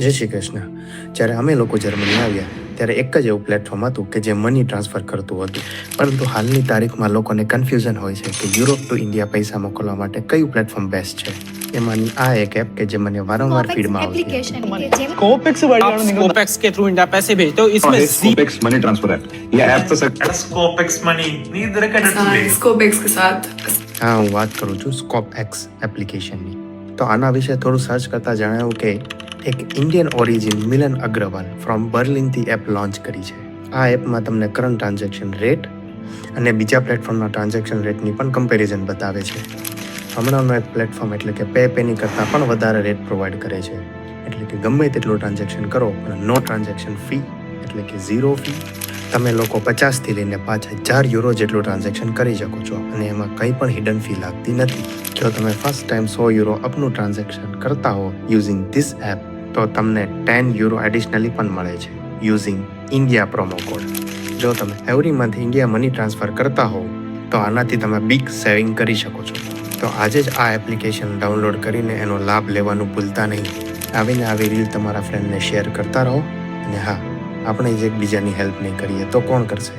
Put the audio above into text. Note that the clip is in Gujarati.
જય શ્રી કૃષ્ણ. જ્યારે અમે લોકો જર્મની આવ્યા ત્યારે એક જ એવું પ્લેટફોર્મ હતું કે જે મની ટ્રાન્સફર કરતું હતું. પરંતુ હાલની તારીખમાં લોકોને કન્ફ્યુઝન હોય છે કે યુરોપ ટુ ઇન્ડિયા પૈસા મોકલવા માટે કયું પ્લેટફોર્મ બેસ્ટ છે. એમાંની આ એક એપ કે જે મને વારંવાર ફીડમાં આવતી હતી. स्कोपेक्स से बढ़िया आप स्कोपेक्स के थ्रू इंडिया पैसे भेजते हो इसमें स्कोपेक्स मनी ट्रांसफर ऐप ये ऐप तो स्कोपेक्स मनी नी इधर का स्कोपेक्स के साथ હા, હું વાત કરું છું સ્કોપએક્સ એપ્લિકેશનની. તો આના વિશે થોડું સર્ચ કરતાં જણાવ્યું કે એક Indian origin Milan Agrawal from બર્લિનથી એપ લોન્ચ કરી છે. આ એપમાં તમને કરંટ ટ્રાન્ઝેક્શન રેટ અને બીજા પ્લેટફોર્મના ટ્રાન્ઝેક્શન રેટની પણ કમ્પેરિઝન બતાવે છે. હમણાંનો એક પ્લેટફોર્મ એટલે કે પેની કરતાં પણ વધારે રેટ પ્રોવાઈડ કરે છે. એટલે કે ગમે તેટલું ટ્રાન્ઝેક્શન કરો પણ નો ટ્રાન્ઝેક્શન ફી એટલે કે ઝીરો ફી. તમે લોકો 50થી લઈને 5000 યુરો જેટલું ટ્રાન્ઝેક્શન કરી શકો છો અને એમાં કંઈ પણ હિડન ફી લાગતી નથી. જો તમે ફર્સ્ટ ટાઈમ 100 યુરો અપનું ટ્રાન્ઝેક્શન કરતા હો યુઝિંગ ધીસ એપ તો તમને 10 યુરો એડિશનલી પણ મળે છે યુઝિંગ ઇન્ડિયા પ્રોમો કોડ. જો તમે every month India money transfer કરતા હો તો આનાથી તમે બિગ સેવિંગ કરી શકો છો. તો આજે જ આ એપ્લિકેશન ડાઉનલોડ કરીને એનો લાભ લેવાનું ભૂલતા નહીં. આવીને આવી રીલ તમારા ફ્રેન્ડને શેર કરતા રહો. અને હા, આપણે જ એકબીજાની હેલ્પ નહીં કરીએ તો કોણ કરશે.